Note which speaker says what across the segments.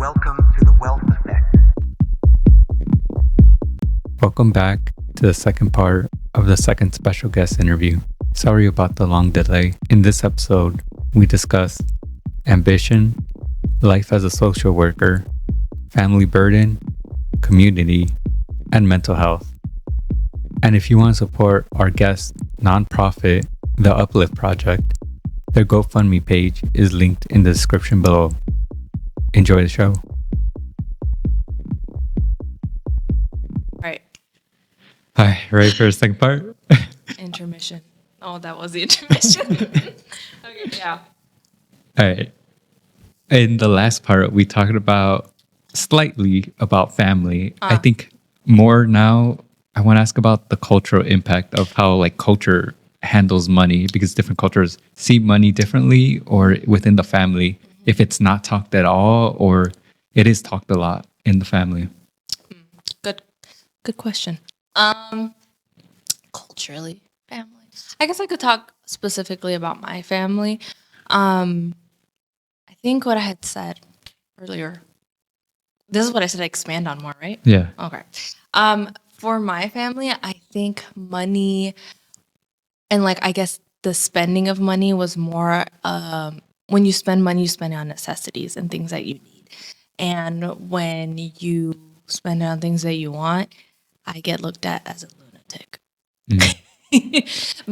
Speaker 1: Welcome to the Wealth Effect.
Speaker 2: Welcome back to the second part of the second special guest interview. Sorry about the long delay. In this episode, we discuss ambition, life as a social worker, family burden, community, and mental health. And if you want to support our guest nonprofit, The Uplift Project, their GoFundMe page is linked in the description below. Enjoy the show.
Speaker 3: Right.
Speaker 2: Hi, ready for the second part?
Speaker 3: Intermission. Oh, that was the intermission. Okay, yeah.
Speaker 2: All right. In the last part, we talked slightly about family. I think more now, I want to ask about the cultural impact of how culture handles money, because different cultures see money differently, or within the family, if it's not talked at all, or it is talked a lot in the family.
Speaker 3: Good question. Culturally, family. I guess I could talk specifically about my family. I think what I had said earlier, this is what I said I expand on more, right?
Speaker 2: Yeah.
Speaker 3: Okay. For my family, I think money and I guess the spending of money was more, when you spend money, you spend it on necessities and things that you need. And when you spend it on things that you want, I get looked at as a lunatic.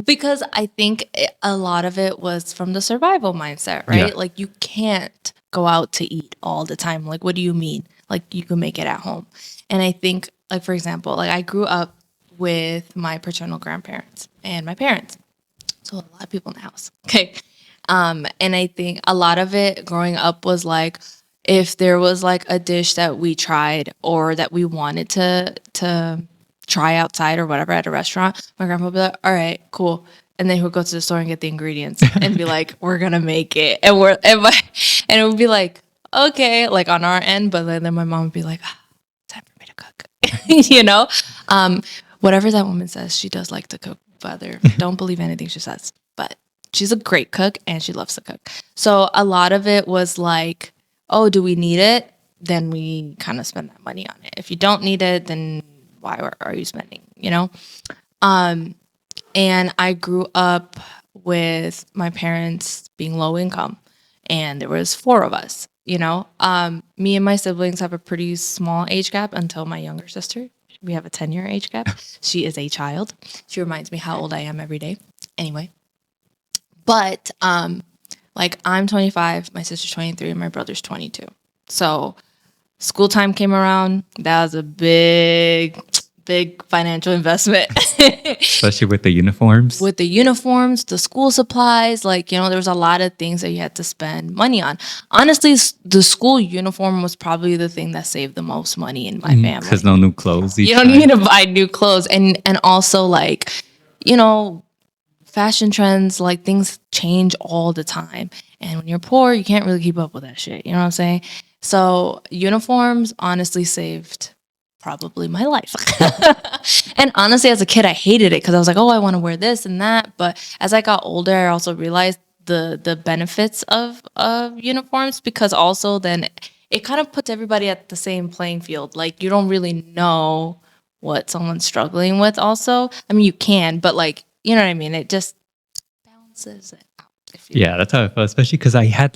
Speaker 3: Because I think a lot of it was from the survival mindset, right?
Speaker 2: Yeah.
Speaker 3: You can't go out to eat all the time. What do you mean? You can make it at home. And I think, for example, I grew up with my paternal grandparents and my parents. So a lot of people in the house. Okay. And I think a lot of it growing up was if there was a dish that we tried or that we wanted to try outside or whatever at a restaurant, my grandpa would be like, all right, cool. And then he would go to the store and get the ingredients and be like, we're going to make it. And it would be okay, on our end. But then my mom would be like, time for me to cook. Whatever that woman says, she does like to cook. But don't believe anything she says. But she's a great cook and she loves to cook. So a lot of it was oh, do we need it? Then we kind of spend that money on it. If you don't need it, then why are you spending, And I grew up with my parents being low income, and there was 4 of us, Me and my siblings have a pretty small age gap until my younger sister. We have a 10-year age gap. She is a child. She reminds me how old I am every day. Anyway. But, I'm 25, my sister's 23, and my brother's 22. So school time came around. That was a big financial investment.
Speaker 2: Especially with the uniforms.
Speaker 3: With the uniforms, the school supplies, there was a lot of things that you had to spend money on. Honestly, the school uniform was probably the thing that saved the most money in my family.
Speaker 2: Because no new clothes.
Speaker 3: You don't need to buy new clothes. And also, fashion trends, things change all the time. And when you're poor, you can't really keep up with that shit. You know what I'm saying? So uniforms honestly saved probably my life. And honestly, as a kid, I hated it because I was I want to wear this and that. But as I got older, I also realized the benefits of uniforms, because also then it kind of puts everybody at the same playing field. You don't really know what someone's struggling with also. I mean, you can, but you know what I mean? It just balances it out.
Speaker 2: Yeah, that's how I felt, especially because I had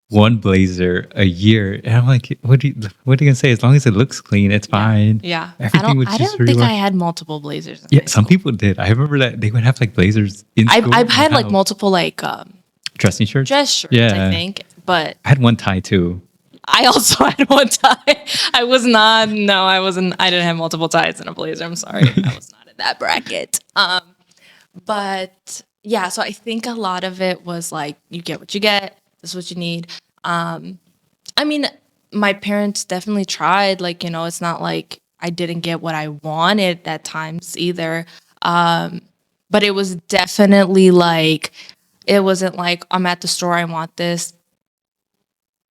Speaker 2: one blazer a year, and I'm what are you gonna say? As long as it looks clean, it's fine.
Speaker 3: Yeah,
Speaker 2: Everything was
Speaker 3: I
Speaker 2: just
Speaker 3: don't think I had multiple blazers.
Speaker 2: Yeah, some people did. I remember that they would have blazers in school.
Speaker 3: I've had multiple
Speaker 2: dressing shirts.
Speaker 3: Dress shirts,
Speaker 2: Yeah.
Speaker 3: I think, but
Speaker 2: I had one tie too.
Speaker 3: I also had one tie. I wasn't. I didn't have multiple ties in a blazer. I'm sorry, I was not in that bracket. But yeah, so I think a lot of it was you get what you get. This is what you need. I mean, my parents definitely tried. It's not I didn't get what I wanted at times either. But it was definitely it wasn't I'm at the store, I want this.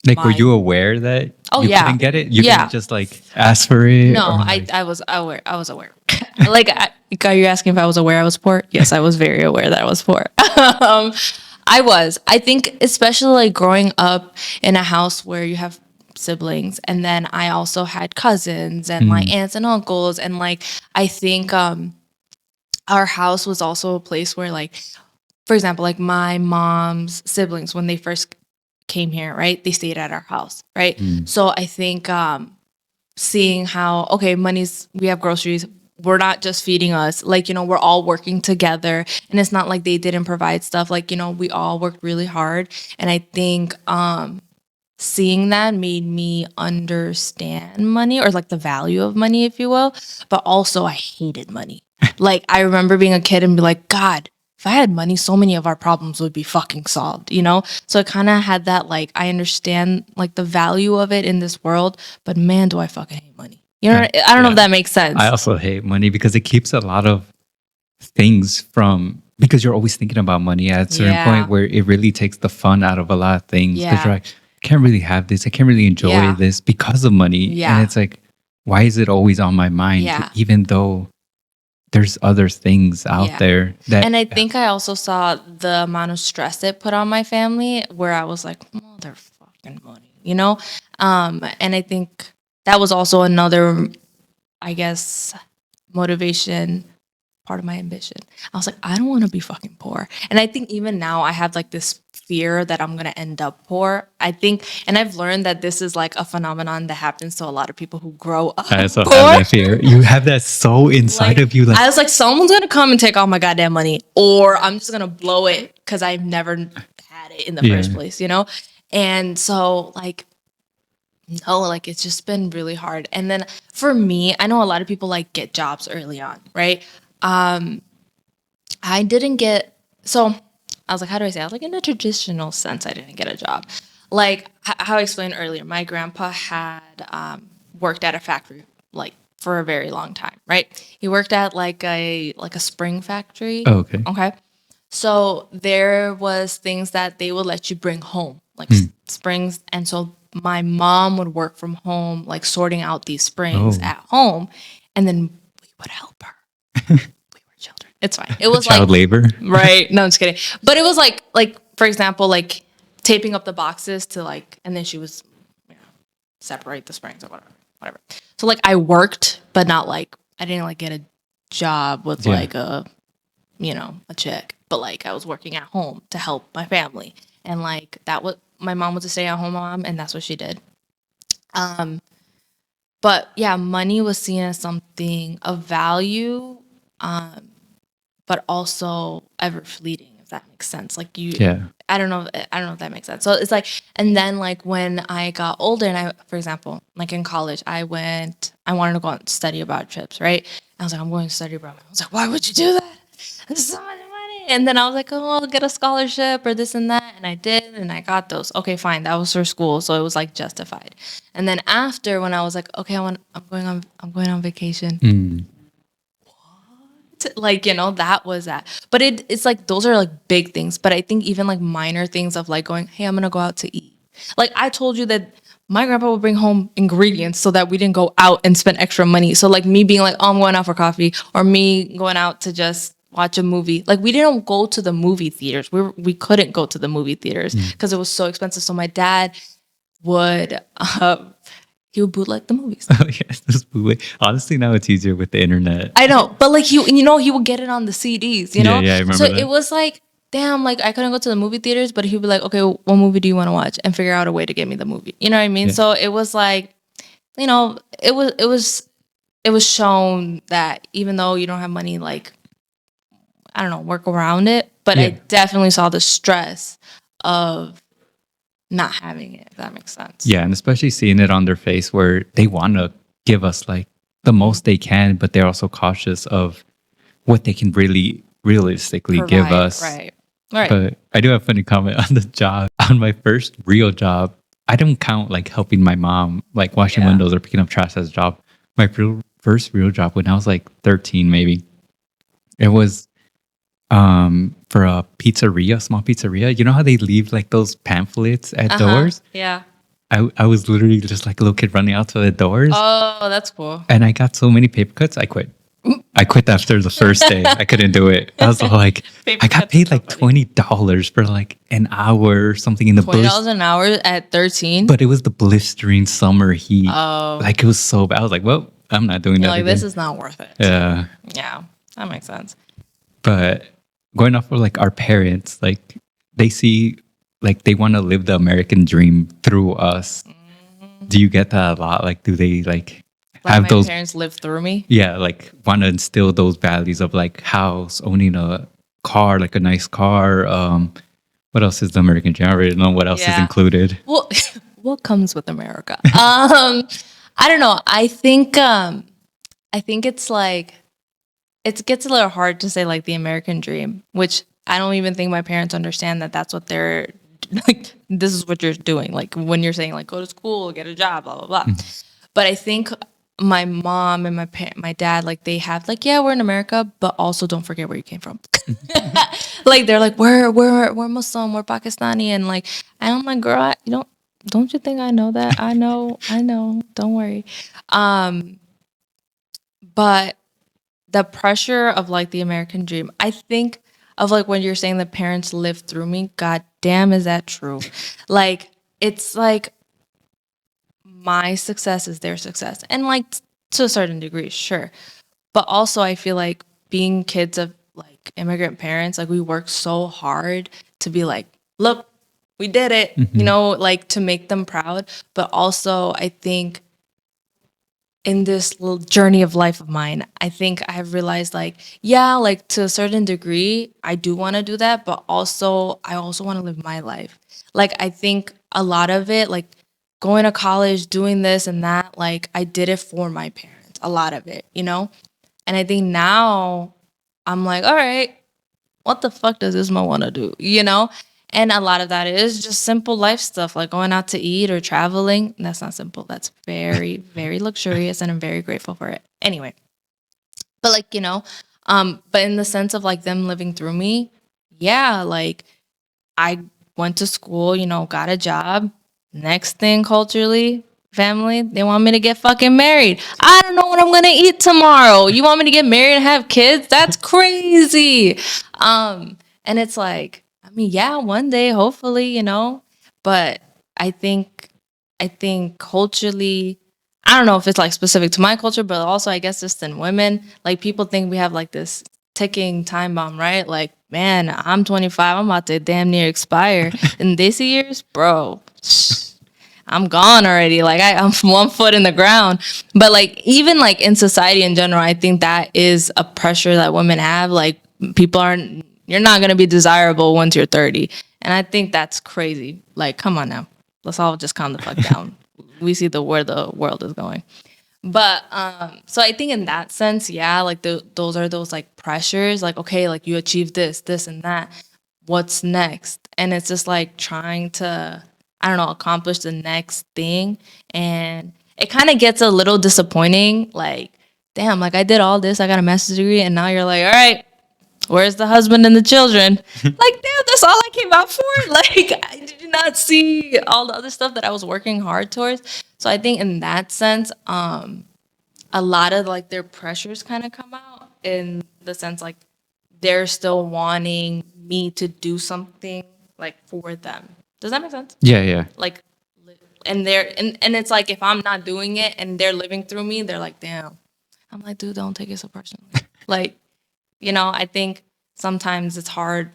Speaker 2: Were you aware that you
Speaker 3: yeah.
Speaker 2: couldn't get it? You
Speaker 3: Yeah.
Speaker 2: couldn't just ask for it?
Speaker 3: No, I was aware. I was aware. Are you asking if I was aware I was poor? Yes, I was very aware that I was poor. I think especially growing up in a house where you have siblings, and then I also had cousins and like aunts and uncles, and like I think our house was also a place where, like, for example, like my mom's siblings, when they first came here, right, they stayed at our house, right? So I think seeing how, okay, we have groceries, we're not just feeding us, like, you know, we're all working together, and it's not like they didn't provide stuff, like, you know, we all worked really hard. And I think seeing that made me understand money, or like the value of money, if you will. But also I hated money. Like, I remember being a kid and be like, God, if I had money, so many of our problems would be fucking solved, you know? So it kind of had that, like, I understand like the value of it in this world, but man, do I fucking hate money. You know, I don't know if that makes sense.
Speaker 2: I also hate money because it keeps a lot of things from, because you're always thinking about money at a certain point where it really takes the fun out of a lot of things. Because you're like, I can't really have this. I can't really enjoy this because of money.
Speaker 3: Yeah.
Speaker 2: And it's like, why is it always on my mind? Even though there's other things out there that.
Speaker 3: And I think I also saw the amount of stress it put on my family, where I was like, motherfucking money, you know? And I think that was also another, I guess, motivation, part of my ambition. I was like, I don't want to be fucking poor. And I think even now I have like this fear that I'm going to end up poor. I think, and I've learned that this is like a phenomenon that happens to a lot of people who grow up
Speaker 2: I also
Speaker 3: poor.
Speaker 2: have that fear. You have that so inside of you. Like,
Speaker 3: I was like, someone's going to come and take all my goddamn money, or I'm just going to blow it because I've never had it in the first place, you know? And so like, no, like it's just been really hard. And then for me, I know a lot of people like get jobs early on, right? I didn't get, so I was like, how do I say it? I was like, in a traditional sense, I didn't get a job. Like how I explained earlier, my grandpa had worked at a factory like for a very long time, right? He worked at like a spring factory.
Speaker 2: oh, okay.
Speaker 3: Okay. So there was things that they would let you bring home, like springs. And so my mom would work from home, like sorting out these springs at home. And then we would help her. We were children. It's fine. It was
Speaker 2: child
Speaker 3: like
Speaker 2: labor.
Speaker 3: Right. No, I'm just kidding. But it was like, for example, like taping up the boxes to like, and then she was, you know, separate the springs or whatever. So like I worked, but not like, I didn't like get a job with like a, you know, a check, but like I was working at home to help my family. And like that was, my mom was a stay-at-home mom, and that's what she did. But yeah, money was seen as something of value, but also ever fleeting, if that makes sense. Like I don't know if that makes sense. So it's like, and then like when I got older, and I, for example, like in college, I wanted to go out and study abroad trips, right? I was like, I'm going to study abroad. I was like, why would you do that? There's so much money. And then I was like, oh, I'll get a scholarship or this and that. And I did, and I got those. Okay, fine. That was for school. So it was like justified. And then after, when I was like, okay, I'm going on vacation. What? Like, you know, that was that. But it's like, those are like big things. But I think even like minor things of like going, hey, I'm going to go out to eat. Like I told you that my grandpa would bring home ingredients so that we didn't go out and spend extra money. So like me being like, oh, I'm going out for coffee, or me going out to just watch a movie. Like we didn't go to the movie theaters. We couldn't go to the movie theaters because it was so expensive. So my dad would he would bootleg the movies.
Speaker 2: Oh yes, those bootleg. Honestly, now it's easier with the internet.
Speaker 3: I know, but like he would get it on the CDs. You know,
Speaker 2: yeah, I remember
Speaker 3: so
Speaker 2: that.
Speaker 3: it was like, damn, like I couldn't go to the movie theaters, but he would be like, okay, what movie do you want to watch, and figure out a way to get me the movie. You know what I mean?
Speaker 2: Yeah.
Speaker 3: So it was like, you know, it was shown that even though you don't have money, like, I don't know, work around it. But I definitely saw the stress of not having it, if that makes sense.
Speaker 2: Yeah, and especially seeing it on their face where they want to give us like the most they can, but they're also cautious of what they can really realistically give us.
Speaker 3: Right.
Speaker 2: But I do have a funny comment on the job. On my first real job, I don't count like helping my mom, like washing windows or picking up trash as a job. My first real job when I was like 13, maybe, it was for a pizzeria, small pizzeria. You know how they leave like those pamphlets at doors?
Speaker 3: Yeah.
Speaker 2: I was literally just like a little kid running out to the doors.
Speaker 3: Oh, that's cool.
Speaker 2: And I got so many paper cuts, I quit. I quit after the first day. I couldn't do it. I was like,
Speaker 3: Paper
Speaker 2: I got
Speaker 3: cuts
Speaker 2: paid
Speaker 3: are so
Speaker 2: like
Speaker 3: funny.
Speaker 2: $20 for like an hour or something in the
Speaker 3: $20
Speaker 2: bliss.
Speaker 3: an hour at 13.
Speaker 2: But it was the blistering summer heat.
Speaker 3: Oh,
Speaker 2: Like it was so bad. I was like, well, I'm not doing
Speaker 3: you're
Speaker 2: that
Speaker 3: like,
Speaker 2: again.
Speaker 3: this is not worth it.
Speaker 2: Yeah.
Speaker 3: Yeah, that makes sense.
Speaker 2: But going off of like our parents, like they see, like they want to live the American dream through us. Do you get that a lot? Like, do they like
Speaker 3: Like
Speaker 2: have
Speaker 3: my
Speaker 2: those?
Speaker 3: parents lived through me.
Speaker 2: Yeah, like want to instill those values of like house, owning a car, like a nice car. What else is the American dream? I already know what else is
Speaker 3: Yeah.
Speaker 2: included.
Speaker 3: Well, what comes with America? I don't know. I think it's like it gets a little hard to say like the American dream, which I don't even think my parents understand that that's what they're like. This is what you're doing. Like when you're saying like go to school, get a job, blah blah blah. But I think my mom and my dad, like they have like, yeah, we're in America, but also don't forget where you came from. Like they're like, we're Muslim, we're Pakistani, and like, and I'm like, girl, don't you think I know that? I know, don't worry. But the pressure of like the American dream, I think of like when you're saying the parents lived through me, god damn, is that true? Like it's like my success is their success. And like to a certain degree, sure. But also I feel like being kids of like immigrant parents, like we work so hard to be like, look, we did it, you know, like to make them proud. But also I think in this little journey of life of mine, I think I've realized like, yeah, like to a certain degree, I do want to do that, but also I also want to live my life. Like I think a lot of it, like going to college, doing this and that, like I did it for my parents, a lot of it, you know? And I think now I'm like, all right, what the fuck does this man want to do, you know? And a lot of that is just simple life stuff, like going out to eat or traveling. That's not simple. That's very, very luxurious, and I'm very grateful for it. Anyway, but like, you know, but in the sense of like them living through me, yeah, like I went to school, you know, got a job. Next thing culturally, family, they want me to get fucking married. I don't know what I'm gonna eat tomorrow. You want me to get married and have kids? That's crazy. And it's like, I mean, yeah, one day, hopefully, you know. But I think culturally, I don't know if it's like specific to my culture, but also I guess just in women, like people think we have like this ticking time bomb, right? Like, man, I'm 25, I'm about to damn near expire. In this years, bro, I'm gone already. Like I'm 1 foot in the ground. But like even like in society in general, I think that is a pressure that women have. Like people aren't you're not gonna be desirable once you're 30. And I think that's crazy. Like, come on now. Let's all just calm the fuck down. We see where the world is going. But so I think in that sense, yeah, like those are those like pressures, like okay, like you achieved this and that. What's next? And it's just like trying to, I don't know, accomplish the next thing. And it kind of gets a little disappointing. Like, damn, like I did all this, I got a master's degree, and now you're like, all right, where's the husband and the children? Like, damn, that's all I came out for. Like, I did not see all the other stuff that I was working hard towards. So I think in that sense, a lot of like their pressures kind of come out in the sense like they're still wanting me to do something like for them. Does that make sense?
Speaker 2: Yeah.
Speaker 3: Like, and and it's like if I'm not doing it and they're living through me, they're like, damn. I'm like, dude, don't take it so personally. Like, you know, I think sometimes it's hard,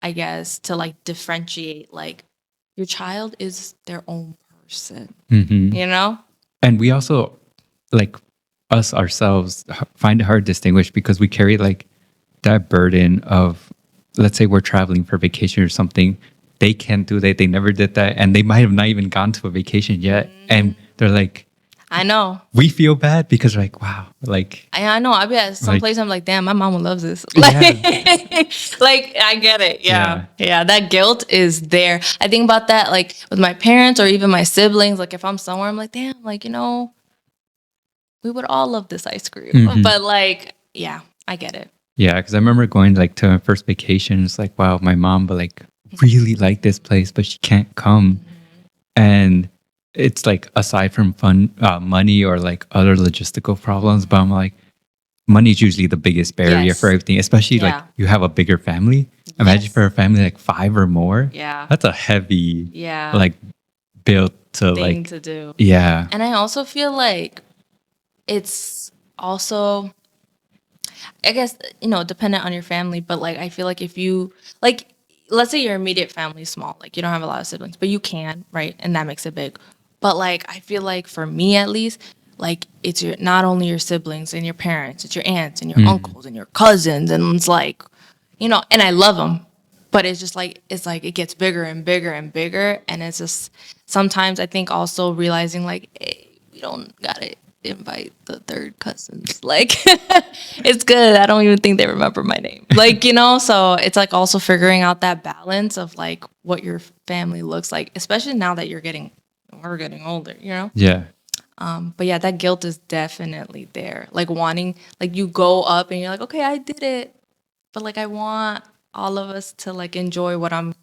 Speaker 3: I guess, to like differentiate like your child is their own person, you know?
Speaker 2: And we also, like us ourselves, find it hard to distinguish because we carry like that burden of, let's say we're traveling for vacation or something. They can't do that. They never did that. And they might have not even gone to a vacation yet. And they're like,
Speaker 3: I know.
Speaker 2: we feel bad because we're like, wow, like,
Speaker 3: I know. I'll be at some
Speaker 2: Like-
Speaker 3: place. I'm like, damn, my mama loves this.
Speaker 2: Yeah.
Speaker 3: Like, I get it. Yeah. That guilt is there. I think about that, like with my parents or even my siblings. Like, if I'm somewhere, I'm like, damn, like, you know, we would all love this ice cream. But like, yeah, I get it.
Speaker 2: yeah. Because I remember going like to my first vacation. It's like, wow, my mom, but like really like this place, but she can't come. And it's like aside from fun, money or like other logistical problems, but I'm like, money is usually the biggest barrier
Speaker 3: Yes.
Speaker 2: for everything, especially like
Speaker 3: Yeah.
Speaker 2: you have a bigger family. Imagine
Speaker 3: Yes.
Speaker 2: for a family like 5 or more.
Speaker 3: Yeah.
Speaker 2: That's a heavy
Speaker 3: Yeah.
Speaker 2: like bill to
Speaker 3: Thing
Speaker 2: like,
Speaker 3: to do.
Speaker 2: yeah.
Speaker 3: And I also feel like it's also, I guess, dependent on your family, but like I feel like if you like, let's say your immediate family is small, like you don't have a lot of siblings, but you can, right? And that makes it big. But like I feel like for me at least, like it's your not only your siblings and your parents, it's your aunts and your uncles and your cousins, and it's like, and I love them, but it's like it gets bigger and bigger and bigger, and it's just sometimes I think also realizing like, hey, we don't gotta invite the third cousins. Like, it's good. I don't even think they remember my name. Like, so it's like also figuring out that balance of like what your family looks like, especially now that we're getting older.
Speaker 2: Yeah.
Speaker 3: But yeah, that guilt is definitely there. Like wanting, like you go up and you're like, okay, I did it. But like I want all of us to like enjoy what I'm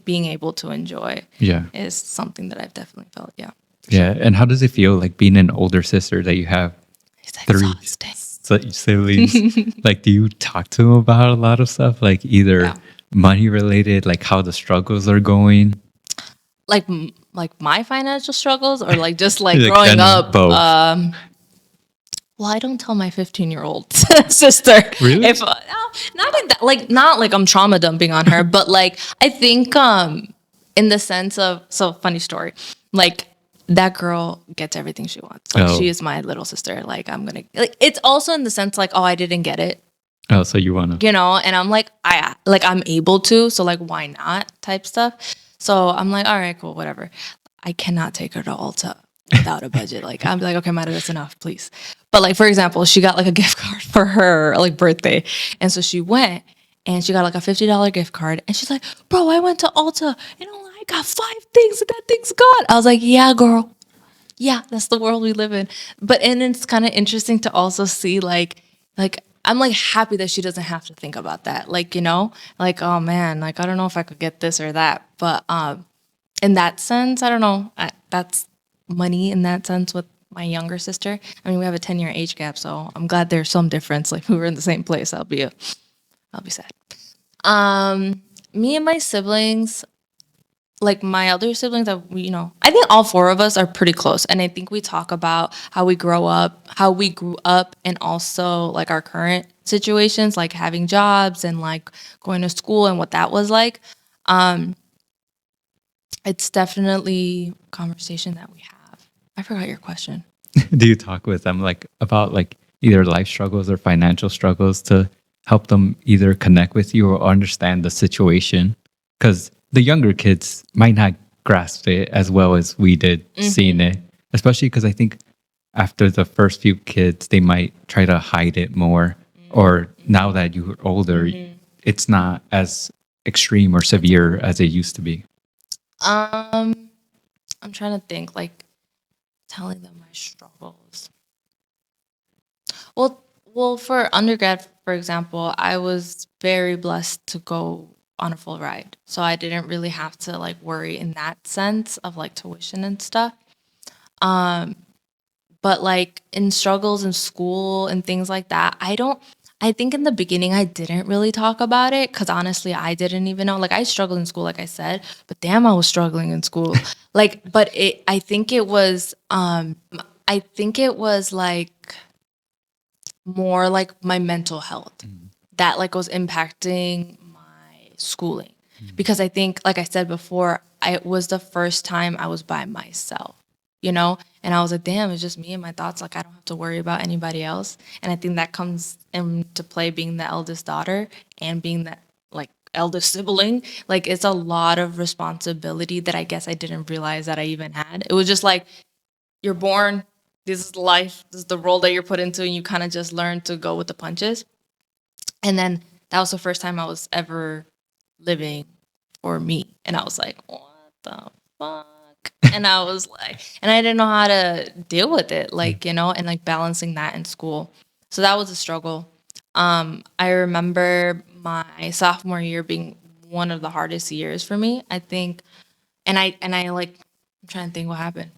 Speaker 3: being able to enjoy
Speaker 2: Yeah.
Speaker 3: is something that I've definitely felt. Yeah.
Speaker 2: Yeah. And how does it feel like being an older sister that you have
Speaker 3: It's
Speaker 2: 3
Speaker 3: exhausting.
Speaker 2: siblings? Like, do you talk to them about a lot of stuff? Like either
Speaker 3: Yeah.
Speaker 2: money related, like how the struggles are going?
Speaker 3: Like my financial struggles or like just like
Speaker 2: Like
Speaker 3: growing
Speaker 2: general,
Speaker 3: up.
Speaker 2: both.
Speaker 3: Well, I don't tell my 15-year-old sister.
Speaker 2: Really?
Speaker 3: If not in that, like not like I'm trauma dumping on her, but like I think in the sense of, so funny story, like that girl gets everything she wants. Like
Speaker 2: Oh.
Speaker 3: she is my little sister. Like I'm gonna like it's also in the sense like, oh, I didn't get it,
Speaker 2: Oh, so you want to?
Speaker 3: and I'm like I'm able to, so like why not type stuff. So I'm like, all right, cool, whatever. I cannot take her to Ulta without a budget. Like I'm like, okay, Mata, that's enough, please. But like for example, she got like a gift card for her like birthday, and so she went and she got like a $50 gift card, and she's like, bro, I went to Ulta and I got 5 things and that thing's gone. I was like, yeah, girl. Yeah, that's the world we live in. But and it's kind of interesting to also see like I'm like happy that she doesn't have to think about that. Like, like, oh man, like I don't know if I could get this or that. But in that sense, I don't know. That's money in that sense with my younger sister. I mean, we have a 10-year age gap, so I'm glad there's some difference. Like we were in the same place. I'll be sad. Me and my siblings, like my elder siblings, I think all 4 of us are pretty close, and I think we talk about how we grew up, and also like our current situations, like having jobs and like going to school and what that was like. It's definitely a conversation that we have. I forgot your question.
Speaker 2: Do you talk with them like about like either life struggles or financial struggles to help them either connect with you or understand the situation? Because the younger kids might not grasp it as well as we did seeing it, especially because I think after the first few kids, they might try to hide it more. Or now that you're older, it's not as extreme or severe as it used to be.
Speaker 3: I'm trying to think, like telling them my struggles. Well, for undergrad, for example, I was very blessed to go on a full ride, so I didn't really have to like worry in that sense of like tuition and stuff. But like in struggles in school and things like that, I think in the beginning I didn't really talk about it because honestly I didn't even know. Like I struggled in school, like I said, but damn, I was struggling in school. Like, but I think it was like more like my mental health that like was impacting my schooling, because I think, like I said before, it was the first time I was by myself, and I was like, damn, it's just me and my thoughts. Like I don't have to worry about anybody else. And I think that comes into play being the eldest daughter and being the like eldest sibling. Like it's a lot of responsibility that I guess I didn't realize that I even had. It was just like, you're born, this is life, this is the role that you're put into, and you kind of just learn to go with the punches. And then that was the first time I was ever living for me. And I was like, what the fuck? And I was like, and I didn't know how to deal with it, like, and like balancing that in school. So that was a struggle. I remember my sophomore year being one of the hardest years for me, I think. And I like, I'm trying to think what happened.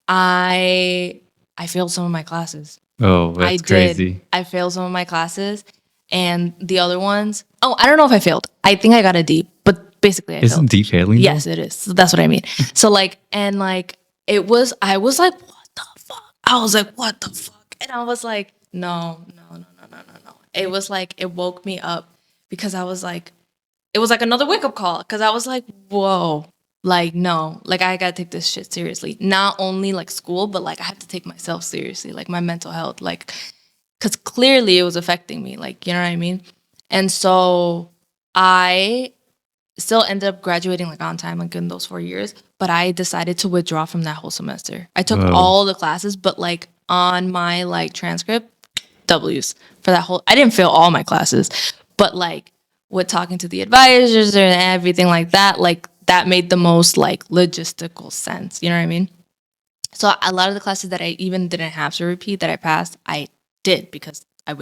Speaker 3: I failed some of my classes.
Speaker 2: Oh,
Speaker 3: I
Speaker 2: that's
Speaker 3: did.
Speaker 2: crazy.
Speaker 3: I failed some of my classes, and the other ones. Oh, I don't know if I failed. I think I got a D, but basically I
Speaker 2: Isn't
Speaker 3: failed.
Speaker 2: D failing? though?
Speaker 3: Yes, it is. So that's what I mean. So like, and like, it was. I was like, what the fuck? I was like, what the fuck? And I was like, no, no, no, no, no, no, no. It was like it woke me up because I was like, it was like another wake up call because I was like, whoa. Like, no, like I gotta take this shit seriously. Not only like school, but like I have to take myself seriously, like my mental health, like, because clearly it was affecting me, like, you know what I mean? And so I still ended up graduating like on time, like in those 4 years, but I decided to withdraw from that whole semester. I took
Speaker 2: Whoa.
Speaker 3: all the classes, but like on my like transcript, W's for that whole, I didn't fail all my classes, but like with talking to the advisors and everything like that made the most like logistical sense. You know what I mean? So a lot of the classes that I even didn't have to repeat that I passed, I did because I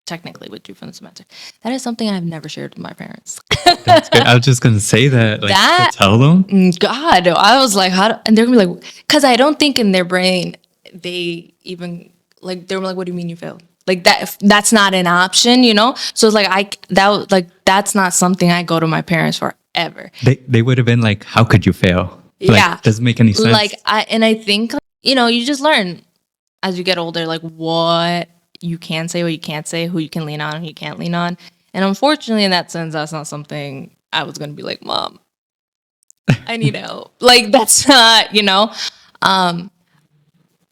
Speaker 3: technically withdrew from the semester. That is something I've never shared with my parents.
Speaker 2: That's good. I was just gonna say that. Like,
Speaker 3: That-
Speaker 2: to tell them.
Speaker 3: God, I was like, and they're gonna be like, because I don't think in their brain they even like they were like, what do you mean you failed? Like that's not an option, you know? So it's like that's not something I go to my parents for ever.
Speaker 2: They would have been like, how could you fail? Like,
Speaker 3: Yeah.
Speaker 2: doesn't make any sense.
Speaker 3: Like I think you know, you just learn as you get older, like what you can say, what you can't say, who you can lean on, who you can't lean on. And unfortunately, in that sense, that's not something I was gonna be like, Mom, I need help. Like that's not, you know.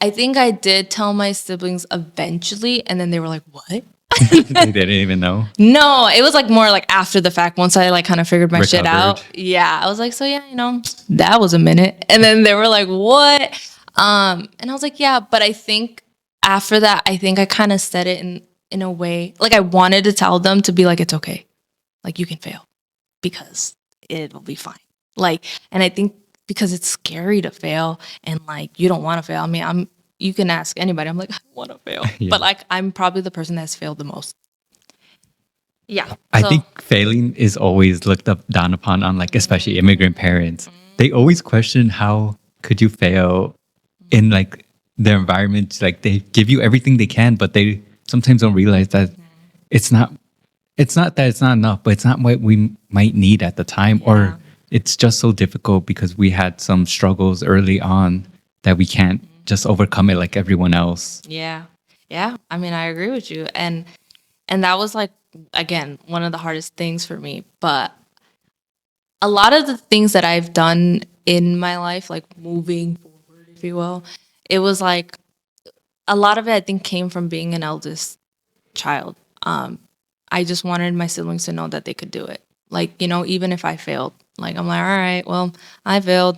Speaker 3: I think I did tell my siblings eventually, and then they were like, "What?"
Speaker 2: They didn't even know.
Speaker 3: No, it was like more like after the fact. Once I like kind of figured my shit out,
Speaker 2: Recovered.
Speaker 3: yeah, I was like, "So yeah, you know, that was a minute." And then they were like, "What?" And I was like, "Yeah," but I think after that, I think I kind of said it in a way like I wanted to tell them to be like, "It's okay, like you can fail because it will be fine." Like, and I think because it's scary to fail and like you don't want to fail. I mean, you can ask anybody. I'm like, I want to fail,
Speaker 2: Yeah.
Speaker 3: but like I'm probably the person that's failed the most. Yeah,
Speaker 2: I
Speaker 3: so-
Speaker 2: think failing is always looked up down upon on like especially immigrant parents. They always question how could you fail in like their environment. Like they give you everything they can, but they sometimes don't realize that it's not that it's not enough, but it's not what we might need at the time, or it's just so difficult because we had some struggles early on that we can't just overcome it like everyone else.
Speaker 3: Yeah. Yeah. I mean, I agree with you. And that was like, again, one of the hardest things for me. But a lot of the things that I've done in my life, like moving forward, if you will, it was like a lot of it I think came from being an eldest child. I just wanted my siblings to know that they could do it. Like, you know, even if I failed, like I'm like, all right, well, I failed.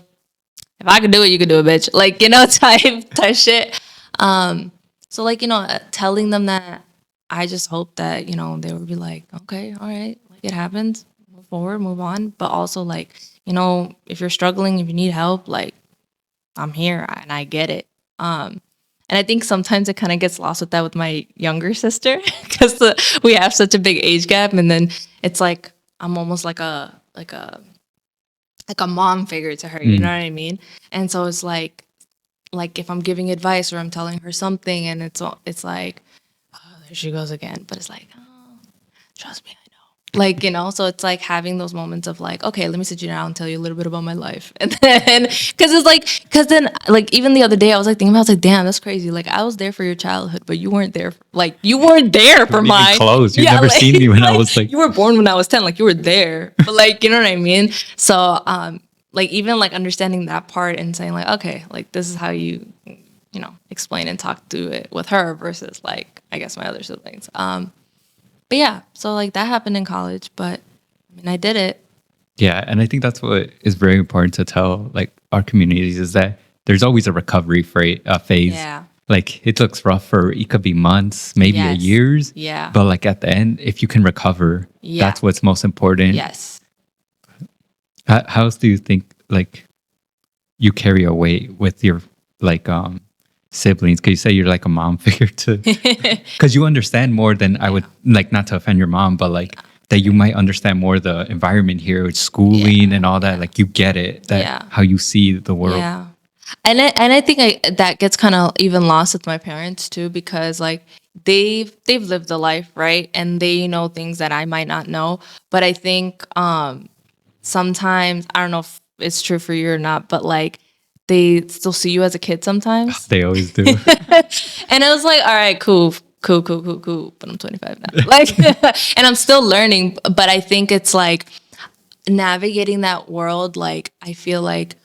Speaker 3: If I could do it, you could do it, bitch. Like, you know, type shit. So like, you know, telling them that, I just hope that, you know, they would be like, okay, all right, like it happens, move forward, move on. But also like, you know, if you're struggling, if you need help, like I'm here and I get it. And I think sometimes it kind of gets lost with that with my younger sister because we have such a big age gap, and then it's like I'm almost like a mom figure to her. You know what I mean? And so it's like if I'm giving advice or I'm telling her something, and it's like, oh, there she goes again. But it's like, oh, trust me, I know. Like, you know, so it's like having those moments of like, okay, let me sit you down and tell you a little bit about my life. And then, because then, like, even the other day, I was like thinking about, I was like, damn, that's crazy. Like, I was there for your childhood, but you weren't there. You weren't there for
Speaker 2: Weren't even
Speaker 3: mine.
Speaker 2: close. You've never seen me when I was like.
Speaker 3: You were born when I was 10. Like, you were there. But, like, you know what I mean? So, like, even, like, understanding that part and saying, like, okay, like, this is how you know, explain and talk through it with her versus, like, I guess my other siblings. But yeah, so like that happened in college, but I mean, I did it.
Speaker 2: Yeah, and I think that's what is very important to tell like our communities is that there's always a recovery phase.
Speaker 3: Yeah.
Speaker 2: Like it looks rough for it could be months, maybe
Speaker 3: Yes.
Speaker 2: years.
Speaker 3: Yeah.
Speaker 2: But like at the end, if you can recover,
Speaker 3: Yeah.
Speaker 2: that's what's most important.
Speaker 3: Yes.
Speaker 2: How else do you think like you carry a weight with your like siblings? Because you say you're like a mom figure too. Because you understand more than I would like, not to offend your mom, but like that you might understand more the environment here with schooling and all that. Like you get it, that
Speaker 3: Yeah.
Speaker 2: how you see the world.
Speaker 3: Yeah. And I think that gets kind of even lost with my parents too, because like they've lived a life, right, and they know things that I might not know. But I think sometimes, I don't know if it's true for you or not, but like they still see you as a kid sometimes.
Speaker 2: They always do.
Speaker 3: And I was like, all right, cool, cool, cool, cool, cool. But I'm 25 now. Like, and I'm still learning. But I think it's like navigating that world. Like, I feel like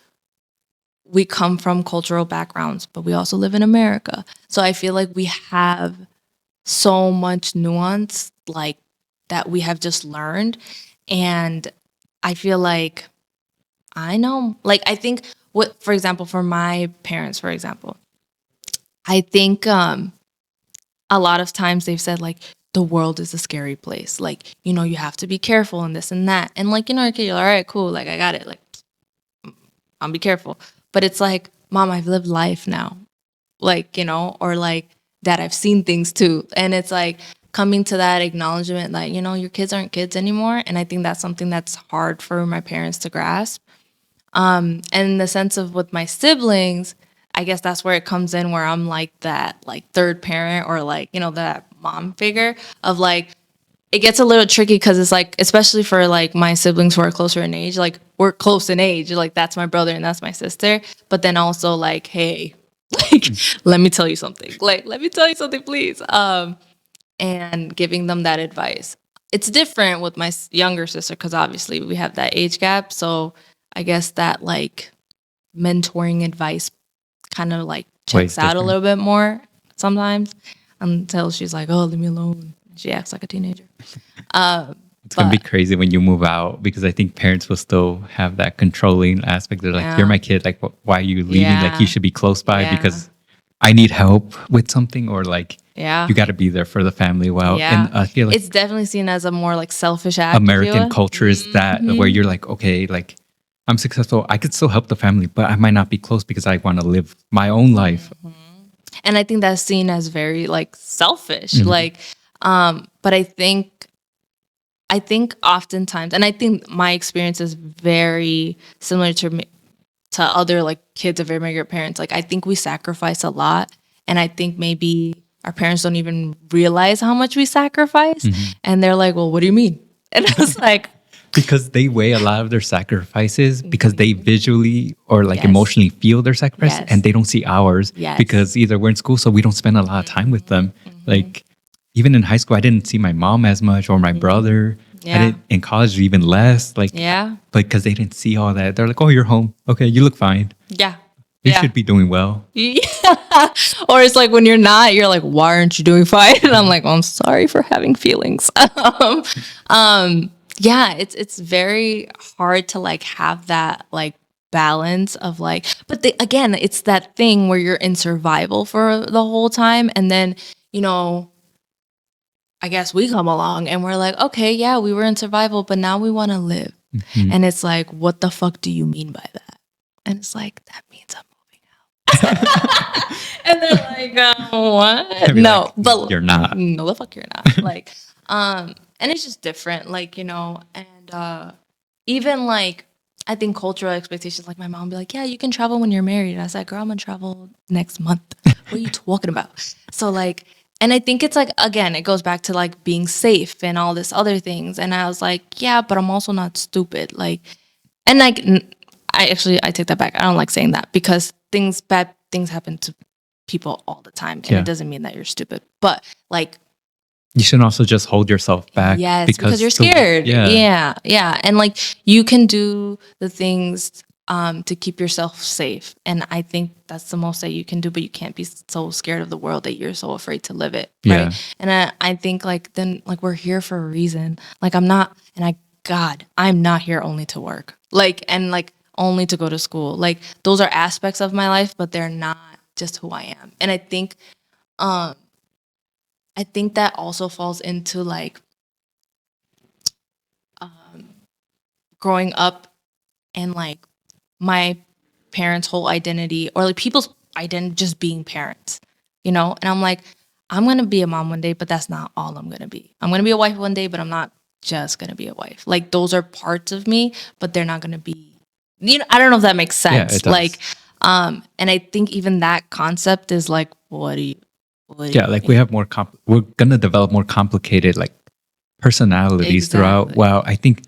Speaker 3: we come from cultural backgrounds, but we also live in America. So I feel like we have so much nuance, like that we have just learned. And I feel like I know, like, I think what, for example, for my parents, for example, I think a lot of times they've said like the world is a scary place. Like, you know, you have to be careful and this and that. And like, you know, okay, you're all right, cool. Like, I got it. Like, I'll be careful. But it's like, Mom, I've lived life now. Like, you know, or like that I've seen things too. And it's like coming to that acknowledgement that, you know, your kids aren't kids anymore. And I think that's something that's hard for my parents to grasp. And in the sense of with my siblings, I guess that's where it comes in, where I'm like that like third parent, or like, you know, that mom figure of like, it gets a little tricky because it's like, especially for like my siblings who are closer in age, like we're close in age, like that's my brother and that's my sister. But then also like, hey, like, let me tell you something. Like, let me tell you something, please. And giving them that advice. It's different with my younger sister because obviously we have that age gap. So I guess that like mentoring advice kind of like
Speaker 2: Ways
Speaker 3: checks out a
Speaker 2: different.
Speaker 3: little bit more sometimes, until she's like, oh, leave me alone. She acts like a teenager.
Speaker 2: It's gonna be crazy when you move out, because I think parents will still have that controlling aspect. They're like,
Speaker 3: Yeah.
Speaker 2: "You're my kid. Like, why are you leaving? Like,
Speaker 3: Yeah.
Speaker 2: you should be close by
Speaker 3: Yeah.
Speaker 2: because I need help with something, or like,
Speaker 3: Yeah.
Speaker 2: you got to be there for the family." Well,
Speaker 3: Yeah.
Speaker 2: and I feel like
Speaker 3: It's definitely seen as a more like selfish act. if you
Speaker 2: American
Speaker 3: will.
Speaker 2: culture is that where you're like, okay, like I'm successful, I could still help the family, but I might not be close because I want to live my own life.
Speaker 3: And I think that's seen as very like selfish.
Speaker 2: Mm-hmm.
Speaker 3: Like, but I think oftentimes, and I think my experience is very similar to me, to other like kids of immigrant parents. Like, I think we sacrifice a lot, and I think maybe our parents don't even realize how much we sacrifice,
Speaker 2: Mm-hmm.
Speaker 3: and they're like, "Well, what do you mean?" And I was like,
Speaker 2: Because they weigh a lot of their sacrifices because they visually or like
Speaker 3: Yes.
Speaker 2: emotionally feel their sacrifice,
Speaker 3: Yes.
Speaker 2: and they don't see ours
Speaker 3: Yes.
Speaker 2: because either we're in school, so we don't spend a lot of time with them. Like even in high school, I didn't see my mom as much or my brother.
Speaker 3: Yeah.
Speaker 2: I didn't, in college, even less. Like,
Speaker 3: "Yeah,
Speaker 2: because they didn't see all that. They're like, "Oh, you're home. Okay, you look fine.
Speaker 3: yeah,
Speaker 2: You
Speaker 3: yeah."
Speaker 2: should be doing well."
Speaker 3: Yeah. Or it's like when you're not, you're like, why aren't you doing fine? And I'm like, well, I'm sorry for having feelings. Yeah, it's very hard to like have that like balance of like, but again, it's that thing where you're in survival for the whole time. And then, you know, I guess we come along and we're like, okay, yeah, we were in survival, but now we want to live.
Speaker 2: Mhm.
Speaker 3: And it's like, what the fuck do you mean by that? And it's like, that means I'm moving out. And they're like, what?
Speaker 2: I'd be
Speaker 3: No,
Speaker 2: like,
Speaker 3: but
Speaker 2: "You're not."
Speaker 3: No, the fuck you're not. Like, and it's just different, like, you know, and even like, I think cultural expectations, like my mom be like, yeah, you can travel when you're married. And I was like, girl, I'm gonna travel next month. What are you talking about? So like, and I think it's like, again, it goes back to like being safe and all this other things. And I was like, yeah, but I'm also not stupid. Like, and like, I take that back. I don't like saying that because bad things happen to people all the time. And
Speaker 2: Yeah.
Speaker 3: it doesn't mean that you're stupid. But like,
Speaker 2: You should also just hold yourself back.
Speaker 3: yes, because you're
Speaker 2: the-
Speaker 3: scared.
Speaker 2: yeah.
Speaker 3: Yeah. And like, you can do the things to keep yourself safe. And I think that's the most that you can do, but you can't be so scared of the world that you're so afraid to live it.
Speaker 2: Yeah.
Speaker 3: Right. And I think like, then like, we're here for a reason. Like, I'm not here only to work. Like, and like only to go to school. Like, those are aspects of my life, but they're not just who I am. And I think that also falls into like growing up and like my parents' whole identity, or like people's identity, just being parents, you know? And I'm like, I'm going to be a mom one day, but that's not all I'm going to be. I'm going to be a wife one day, but I'm not just going to be a wife. Like, those are parts of me, but they're not going to be, you know, I don't know if that makes sense.
Speaker 2: it does.
Speaker 3: Like, And I think even that concept is like, what do you
Speaker 2: Yeah, like we have we're gonna develop more complicated like personalities throughout.
Speaker 3: Exactly.
Speaker 2: Well, I think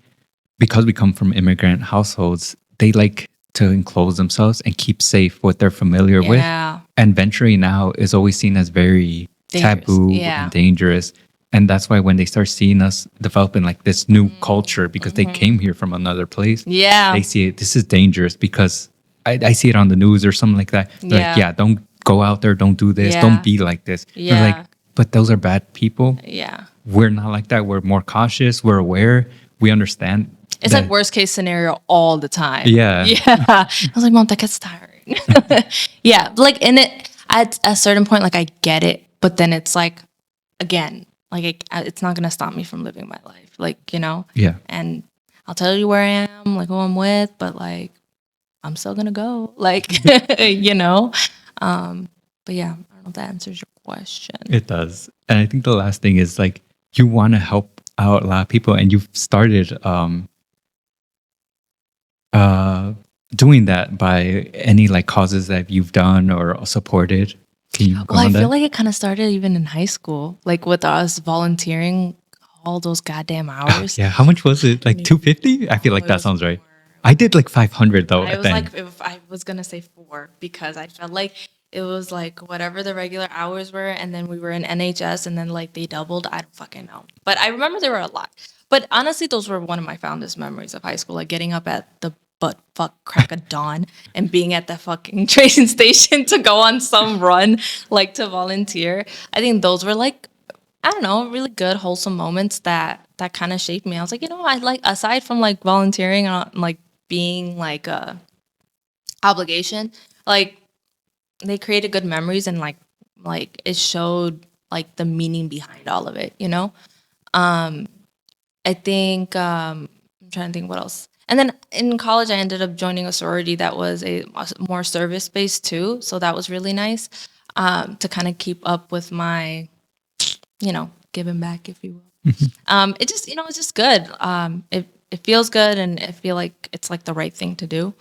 Speaker 2: because we come from immigrant households, they like to enclose themselves and keep safe what they're familiar with.
Speaker 3: Yeah.
Speaker 2: And venturing out is always seen as very
Speaker 3: Dangerous.
Speaker 2: taboo
Speaker 3: Yeah.
Speaker 2: and dangerous. And that's why when they start seeing us developing like this new culture because they came here from another place,
Speaker 3: Mm-hmm. Yeah.
Speaker 2: they see it, this is dangerous because I see it on the news or something like that. They're
Speaker 3: Yeah.
Speaker 2: like, yeah, don't go out there, don't do this,
Speaker 3: Yeah.
Speaker 2: don't be like this. They're
Speaker 3: Yeah.
Speaker 2: like, but those are bad people.
Speaker 3: Yeah.
Speaker 2: We're not like that. We're more cautious. We're aware. We understand.
Speaker 3: It's like worst case scenario all the time.
Speaker 2: Yeah.
Speaker 3: Yeah. I was like, Mom, that gets tiring. Yeah. Like, and it, at a certain point, like, I get it. But then it's like, again, like, it's not going to stop me from living my life. Like, you know?
Speaker 2: Yeah.
Speaker 3: And I'll tell you where I am, like, who I'm with, but like, I'm still going to go. Like, you know? But yeah, I don't know if that answers your question.
Speaker 2: It does. And I think the last thing is like you want to help out a lot of people and you've started doing that by any like causes that you've done or supported. Can you go
Speaker 3: Well, I
Speaker 2: on
Speaker 3: feel
Speaker 2: that?
Speaker 3: like it kind of started even in high school, like with us volunteering all those goddamn hours.
Speaker 2: Yeah. How much was it? Like 250? I feel like
Speaker 3: it
Speaker 2: that
Speaker 3: was
Speaker 2: sounds right.
Speaker 3: more.
Speaker 2: I did like 500 though.
Speaker 3: I
Speaker 2: at
Speaker 3: was
Speaker 2: the
Speaker 3: like,
Speaker 2: end.
Speaker 3: if I was gonna say 4 because I felt like it was like whatever the regular hours were, and then we were in NHS, and then like they doubled. I don't fucking know, but I remember there were a lot. But honestly, those were one of my fondest memories of high school, like getting up at the butt fuck crack of dawn and being at the fucking train station to go on some run, like to volunteer. I think those were like, I don't know, really good, wholesome moments that kind of shaped me. I was like, you know, I like, aside from like volunteering and like being like a obligation, like they created good memories and like it showed like the meaning behind all of it, you know? I think I'm trying to think what else. And then in college, I ended up joining a sorority that was a more service based too. So that was really nice to kind of keep up with my, you know, giving back, if you will. It just, you know, it's just good. It feels good, and I feel like it's like the right thing to do.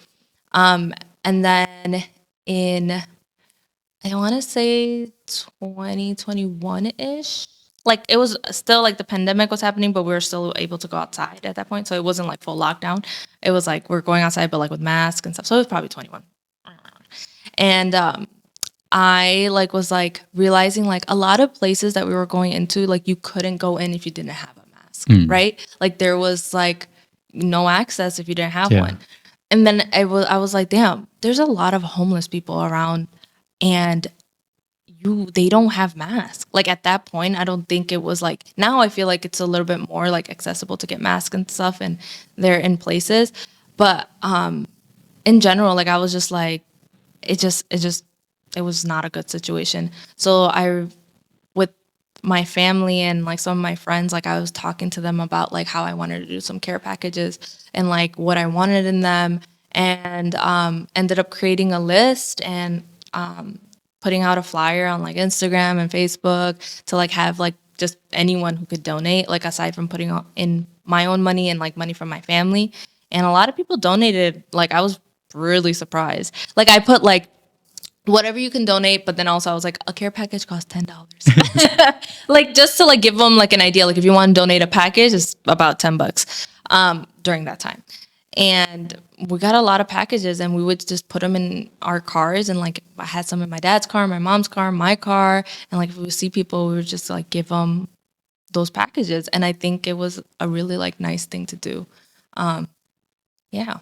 Speaker 3: And then in, I want to say 2021-ish, like it was still like the pandemic was happening, but we were still able to go outside at that point. So it wasn't like full lockdown. It was like we're going outside, but like with masks and stuff. So it was probably 21. And I like was like realizing like a lot of places that we were going into, like you couldn't go in if you didn't have a mask, right? Like there was like no access if you didn't have
Speaker 2: Yeah.
Speaker 3: one. And then I was like, damn, there's a lot of homeless people around, and they don't have masks. Like at that point, I don't think it was like, now I feel like it's a little bit more like accessible to get masks and stuff, and they're in places. But in general, like I was just like, it was not a good situation. So with my family and like some of my friends, like I was talking to them about like how I wanted to do some care packages and like what I wanted in them, and ended up creating a list and putting out a flyer on like Instagram and Facebook to like have like just anyone who could donate, like aside from putting in my own money and like money from my family. And a lot of people donated. Like I was really surprised. Like I put like whatever you can donate, but then also I was like, a care package costs $10. Like just to like give them like an idea. Like if you want to donate a package, it's about $10 during that time. And we got a lot of packages, and we would just put them in our cars, and like I had some in my dad's car, my mom's car, my car, and like if we would see people, we would just like give them those packages. And I think it was a really like nice thing to do. Yeah.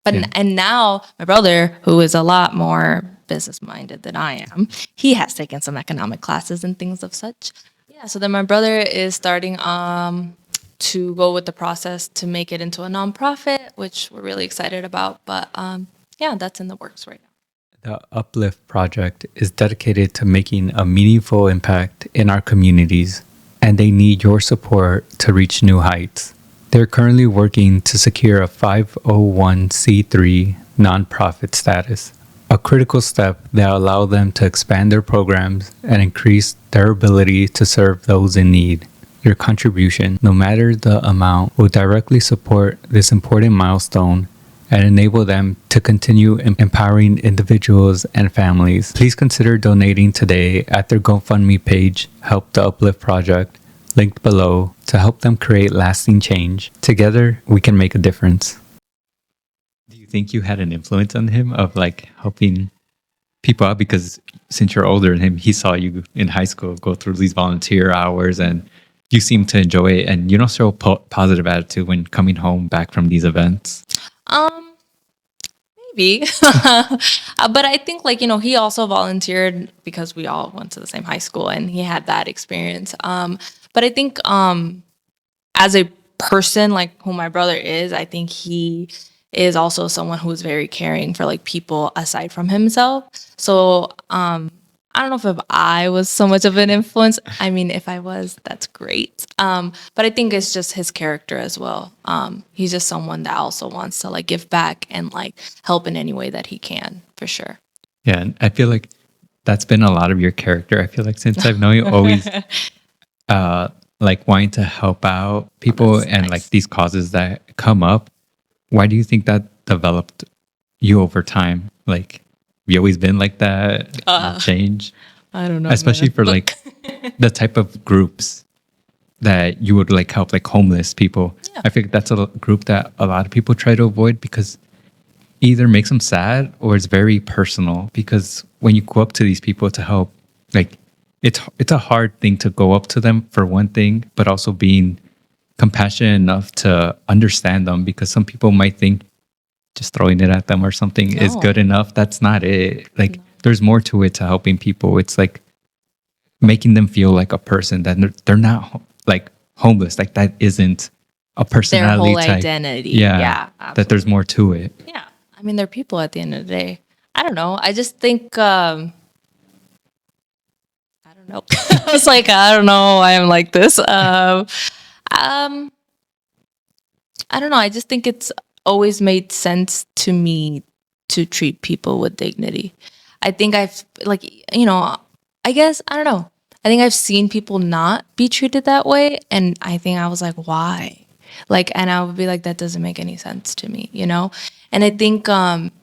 Speaker 3: But
Speaker 2: Yeah.
Speaker 3: and now my brother, who is a lot more business minded than I am, he has taken some economic classes and things of such. Yeah. So then my brother is starting to go with the process to make it into a nonprofit, which we're really excited about. But yeah, that's in the works right now.
Speaker 2: The Uplift Project is dedicated to making a meaningful impact in our communities, and they need your support to reach new heights. They're currently working to secure a 501c3 nonprofit status, a critical step that allows them to expand their programs and increase their ability to serve those in need. Your contribution, no matter the amount, will directly support this important milestone and enable them to continue empowering individuals and families. Please consider donating today at their GoFundMe page, Help the Uplift Project, linked below, to help them create lasting change. Together, we can make a difference. Do you think you had an influence on him of like helping people out? Because since you're older than him, he saw you in high school go through these volunteer hours and you seem to enjoy it and you don't show a positive attitude when coming home back from these events.
Speaker 3: Maybe. But I think like, he also volunteered because we all went to the same high school and he had that experience. But I think as a person like who my brother is, I think he is also someone who is very caring for like people aside from himself. So I don't know if I was so much of an influence. I mean, if I was, that's great. But I think it's just his character as well. He's just someone that also wants to like give back and like help in any way that he can, for sure.
Speaker 2: Yeah, and I feel like that's been a lot of your character. I feel like since I've known you, always like wanting to help out people and
Speaker 3: nice.
Speaker 2: like these causes that come up. Why do you think that developed you over time? Like, you always been like that? Change?
Speaker 3: I don't know.
Speaker 2: Especially
Speaker 3: man.
Speaker 2: for like the type of groups that you would like help, like homeless people.
Speaker 3: Yeah.
Speaker 2: I think that's a group that a lot of people try to avoid because either makes them sad or it's very personal. Because when you go up to these people to help, like it's a hard thing to go up to them for one thing, but also being compassionate enough to understand them, because some people might think just throwing it at them or something is
Speaker 3: No.
Speaker 2: good enough. That's not it. Like there's more to it to helping people. It's like making them feel like a person, that they're not like homeless. Like that isn't a
Speaker 3: Their
Speaker 2: personality
Speaker 3: whole
Speaker 2: type.
Speaker 3: identity.
Speaker 2: Yeah, that there's more to it.
Speaker 3: Yeah. I mean, they're people at the end of the day. I don't know. I just think, I don't know. I was like, I don't know why I'm like this. I don't know. I just think it's always made sense to me to treat people with dignity. I think I've like, I guess, I don't know. I think I've seen people not be treated that way. And I think I was like, why? Like, and I would be like, that doesn't make any sense to me, And I think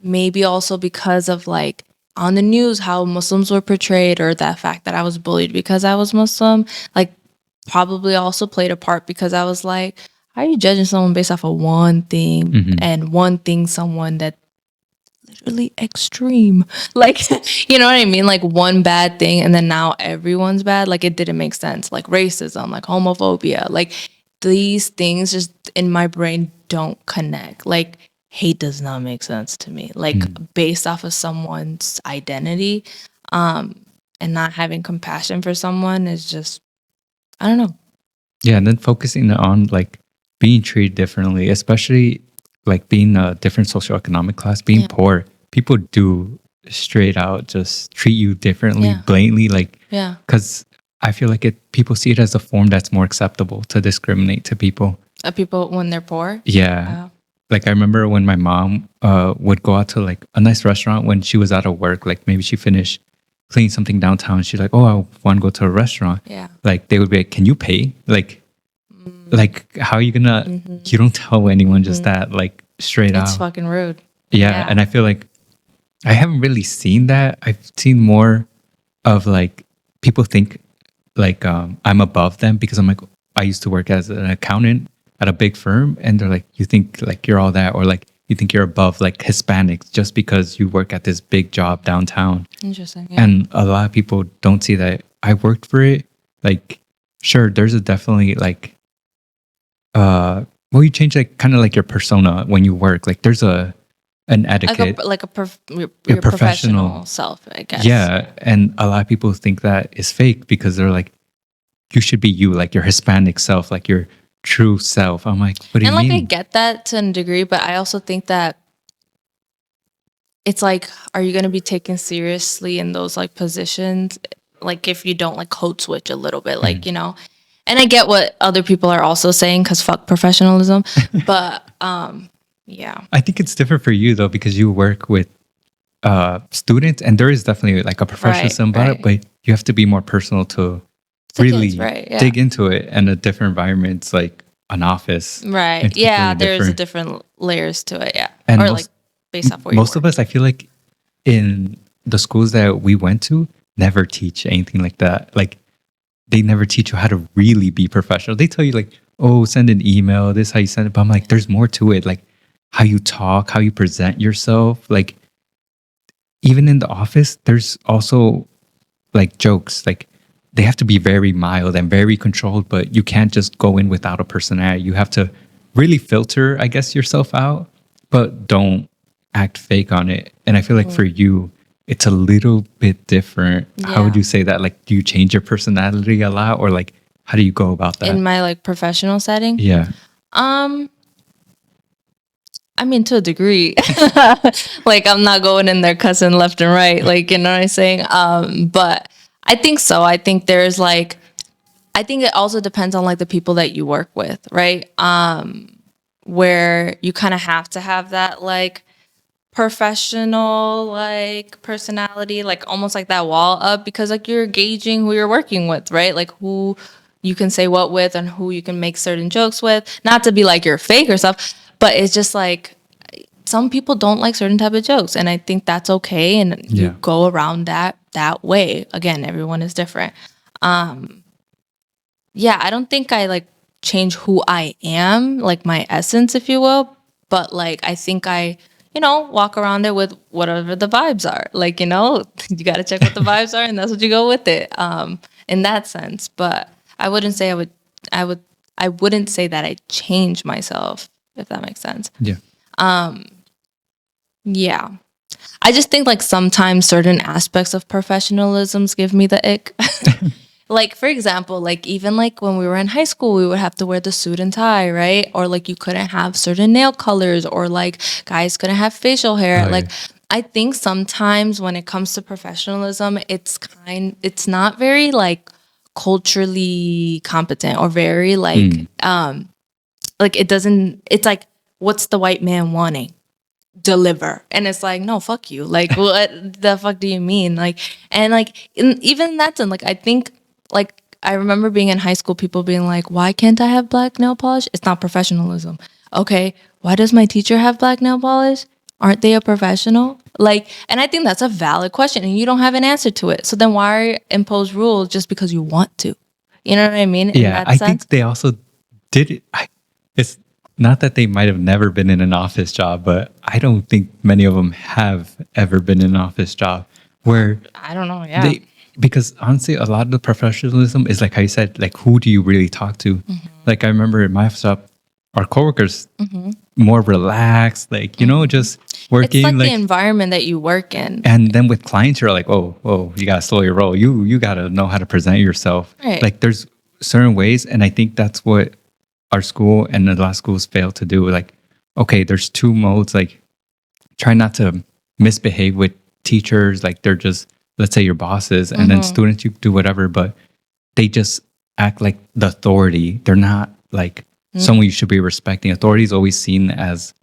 Speaker 3: maybe also because of like on the news, how Muslims were portrayed, or that fact that I was bullied because I was Muslim, like probably also played a part, because I was like, how are you judging someone based off of one thing and one thing, someone that literally extreme, like, you know what I mean? Like one bad thing and then now everyone's bad. Like it didn't make sense. Like racism, like homophobia, like these things just in my brain don't connect. Like hate does not make sense to me. Like based off of someone's identity, and not having compassion for someone is just, I don't know.
Speaker 2: Yeah, and then focusing on like being treated differently, especially like being a different socioeconomic class, being poor, people do straight out just treat you differently, blatantly, like, because I feel like people see it as a form that's more acceptable to discriminate to people.
Speaker 3: People when they're poor?
Speaker 2: Yeah. Like I remember when my mom would go out to like a nice restaurant when she was out of work, like maybe she finished cleaning something downtown. She's like, oh, I want to go to a restaurant.
Speaker 3: Yeah.
Speaker 2: Like they would be like, can you pay? Like how are you gonna, you don't tell anyone just that, like straight out.
Speaker 3: It's fucking rude.
Speaker 2: Yeah. And I feel like I haven't really seen that. I've seen more of like people think like I'm above them because I'm like, I used to work as an accountant at a big firm, and they're like, you think like you're all that, or like you think you're above like Hispanics just because you work at this big job downtown.
Speaker 3: Interesting. Yeah.
Speaker 2: And a lot of people don't see that I worked for it. Like, sure, there's a definitely like, well, you change like kind of like your persona when you work. Like, there's an etiquette,
Speaker 3: your professional self, I guess.
Speaker 2: Yeah, and a lot of people think that is fake because they're like, you should be you, like your Hispanic self, like your true self. I'm like, what do you mean?
Speaker 3: And like I get that to a degree, but I also think that it's like, are you going to be taken seriously in those like positions? Like if you don't like code switch a little bit, like, you know, and I get what other people are also saying because fuck professionalism, but yeah.
Speaker 2: I think it's different for you though, because you work with students and there is definitely like a professionalism about it, but you have to be more personal to really dig into it, and a different environments. Like an office.
Speaker 3: Right.
Speaker 2: It's
Speaker 3: Yeah,
Speaker 2: completely
Speaker 3: there's a
Speaker 2: different.
Speaker 3: different layers to it. Yeah.
Speaker 2: And
Speaker 3: Or
Speaker 2: most-
Speaker 3: like based off where
Speaker 2: Most
Speaker 3: you
Speaker 2: of
Speaker 3: work.
Speaker 2: us, I feel like in the schools that we went to, never teach anything like that. Like they never teach you how to really be professional. They tell you like, oh, send an email, this is how you send it. But I'm like, there's more to it. Like how you talk, how you present yourself. Like even in the office, there's also like jokes. Like they have to be very mild and very controlled, but you can't just go in without a personality. You have to really filter, I guess, yourself out, but don't act fake on it. And I feel like for you, it's a little bit different. How would
Speaker 3: Yeah.
Speaker 2: you say that? Like, do you change your personality a lot, or like, how do you go about that?
Speaker 3: In my like professional setting.
Speaker 2: Yeah,
Speaker 3: I mean, to a degree, like I'm not going in there cussing left and right, like, you know what I'm saying? But I think so. I think there's like, I think it also depends on like the people that you work with, right? Where you kind of have to have that like professional like personality, like almost like that wall up, because like you're gauging who you're working with, right? Like who you can say what with and who you can make certain jokes with. Not to be like you're fake or stuff, but it's just like some people don't like certain type of jokes, and I think that's okay. And
Speaker 2: Yeah.
Speaker 3: you go around that way. Again, everyone is different. Yeah, I don't think I like change who I am, like my essence, if you will. But like I think I, walk around it with whatever the vibes are. Like, you gotta check what the vibes are, and that's what you go with it. In that sense. But I wouldn't say I wouldn't say that I change myself, if that makes sense.
Speaker 2: yeah,
Speaker 3: Yeah. I just think like sometimes certain aspects of professionalisms give me the ick. Like, for example, like even like when we were in high school, we would have to wear the suit and tie, right? Or like you couldn't have certain nail colors, or like guys couldn't have facial hair.
Speaker 2: Oh,
Speaker 3: Like
Speaker 2: yeah.
Speaker 3: I think sometimes when it comes to professionalism, it's not very like culturally competent, or very like it doesn't, it's like, what's the white man wanting? Deliver. And it's like, no, fuck you. Like, what the fuck do you mean? Like, and like even in that sense, like I think, like I remember being in high school, people being like, why can't I have black nail polish? It's not professionalism. Okay, why does my teacher have black nail polish? Aren't they a professional? Like, and I think that's a valid question, and you don't have an answer to it. So then why impose rules just because you want to? You know what I mean? In
Speaker 2: yeah.
Speaker 3: that
Speaker 2: I
Speaker 3: sense?
Speaker 2: think they also did it. It's not that they might have never been in an office job, but I don't think many of them have ever been in an office job where
Speaker 3: I don't know. Yeah.
Speaker 2: because honestly, a lot of the professionalism is like how you said, like, who do you really talk to?
Speaker 3: Mm-hmm.
Speaker 2: Like, I remember in my shop, our coworkers more relaxed, like, just working.
Speaker 3: it's like the environment that you work in.
Speaker 2: And then with clients, you're like, oh, you gotta slow your roll. You gotta know how to present yourself.
Speaker 3: Right.
Speaker 2: Like there's certain ways, and I think that's what our school and a lot of schools fail to do. Like, okay, there's two modes. Like, try not to misbehave with teachers. Like they're just, let's say, your bosses, and then students, you do whatever, but they just act like the authority. They're not like someone you should be respecting. Authority is always seen as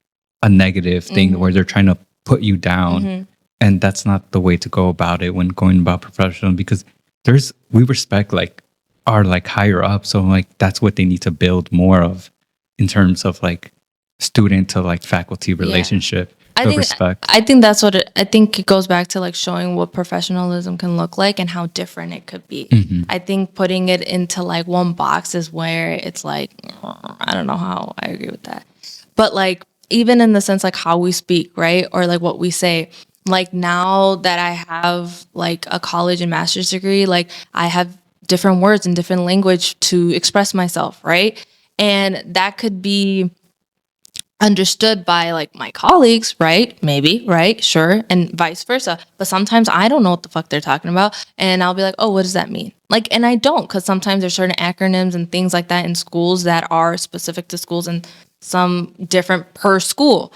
Speaker 2: a negative thing where they're trying to put you down. And that's not the way to go about it when going about professional, because we respect like our like higher up. So like that's what they need to build more of in terms of like student to like faculty relationship. Respect.
Speaker 3: I think that's what I think it goes back to, like showing what professionalism can look like and how different it could be. I think putting it into like one box is where it's like, I don't know how I agree with that. But like, even in the sense like how we speak, right? Or like what we say, like now that I have like a college and master's degree, like I have different words and different language to express myself, right? And that could be understood by like my colleagues, right? Maybe, right? Sure. And vice versa. But sometimes I don't know what the fuck they're talking about. And I'll be like, oh, what does that mean? Like, and I don't, because sometimes there's certain acronyms and things like that in schools that are specific to schools and some different per school.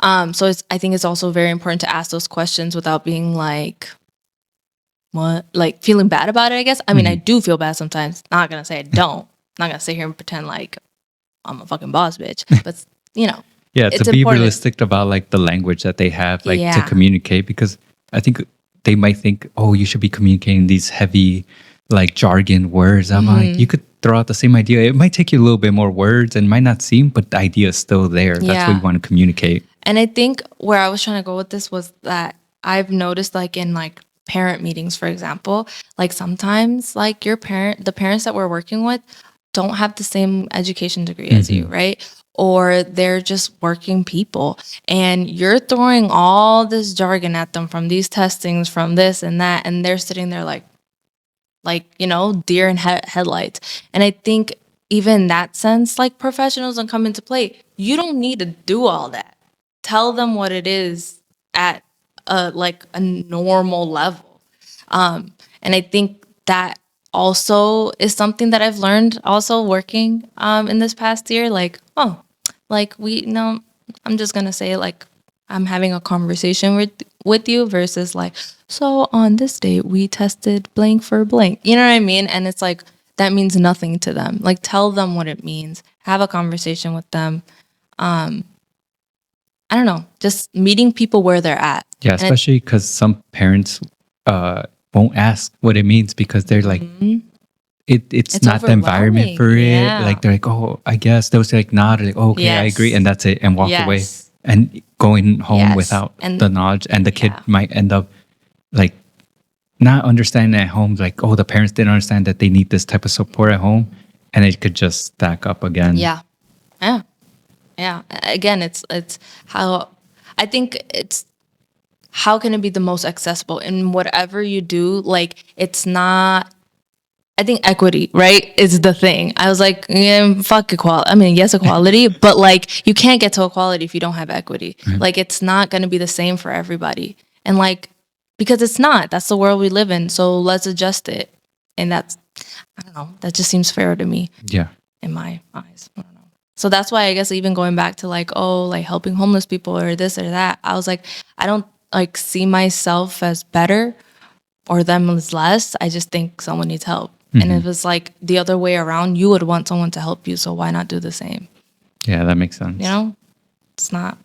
Speaker 3: So I think it's also very important to ask those questions without being like, what? Like feeling bad about it, I guess. I mean, I do feel bad sometimes. Not gonna say I don't. Not gonna sit here and pretend like I'm a fucking boss bitch. But
Speaker 2: Yeah,
Speaker 3: it's
Speaker 2: to be
Speaker 3: important.
Speaker 2: realistic about like the language that they have, like to
Speaker 3: Yeah.
Speaker 2: communicate, because I think they might think, oh, you should be communicating these heavy like jargon words. I'm like, you could throw out the same idea. It might take you a little bit more words and might not seem, but the idea is still there. That's what
Speaker 3: Yeah.
Speaker 2: you want to communicate.
Speaker 3: And I think where I was trying to go with this was that I've noticed, like in like parent meetings, for example, like sometimes like the parents that we're working with don't have the same education degree as you, right? Or they're just working people, and you're throwing all this jargon at them from these testings, from this and that, and they're sitting there like deer in headlights. And I think even in that sense, like professionals come into play. You don't need to do all that. Tell them what it is at a normal level. And I think that also is something that I've learned also working in this past year. Like, I'm just gonna say like I'm having a conversation with you versus like, so on this date we tested blank for blank. You know what I mean? And it's like that means nothing to them. Like tell them what it means. Have a conversation with them. I don't know, just meeting people where they're at.
Speaker 2: Yeah, especially because some parents won't ask what it means because they're like, it's not the environment for it.
Speaker 3: Yeah.
Speaker 2: Like they're like, oh, I guess they'll say like nod, like, oh, okay, I
Speaker 3: Yes.
Speaker 2: agree, and that's it, and walk away,
Speaker 3: Yes.
Speaker 2: and going home
Speaker 3: Yes.
Speaker 2: without
Speaker 3: And-
Speaker 2: the knowledge, and the kid
Speaker 3: Yeah.
Speaker 2: might end up like not understanding at home, like, oh, the parents didn't understand that they need this type of support at home, and it could just stack up again.
Speaker 3: Yeah. Again, it's how I think it's how can it be the most accessible in whatever you do. Like it's not. I think equity, right, is the thing. I was like, fuck equality. I mean, yes, equality, but like you can't get to equality if you don't have equity. Like it's not going to be the same for everybody, and like because it's not. That's the world we live in. So let's adjust it, and that's I don't know. That just seems fair to me.
Speaker 2: Yeah.
Speaker 3: In my eyes. I don't know. So that's why I guess even going back to like, oh, like helping homeless people or this or that, I was like, I don't like see myself as better or them as less. I just think someone needs help. And it was like the other way around, you would want someone to help you. So why not do the same?
Speaker 2: Yeah, that makes sense.
Speaker 3: You know, it's not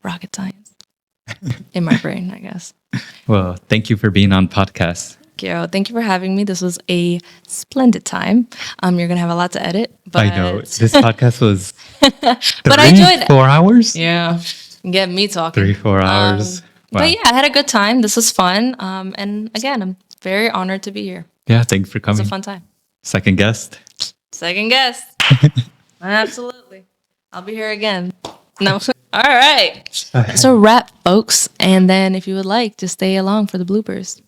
Speaker 3: rocket science in my brain, I guess.
Speaker 2: Well, thank you for being on podcast.
Speaker 3: Kiro, thank you for having me. This was a splendid time. You're gonna have a lot to edit, but
Speaker 2: I know this podcast was
Speaker 3: But I enjoyed it.
Speaker 2: 4 hours.
Speaker 3: Yeah, get me talking.
Speaker 2: 3-4 hours. Wow.
Speaker 3: But yeah, I had a good time. This was fun. And again, I'm very honored to be here.
Speaker 2: Yeah, thanks for
Speaker 3: It was
Speaker 2: coming.
Speaker 3: a fun time.
Speaker 2: Second guest.
Speaker 3: Second guest. Absolutely. I'll be here again. No. All right. So wrap, folks. And then if you would like, just stay along for the bloopers.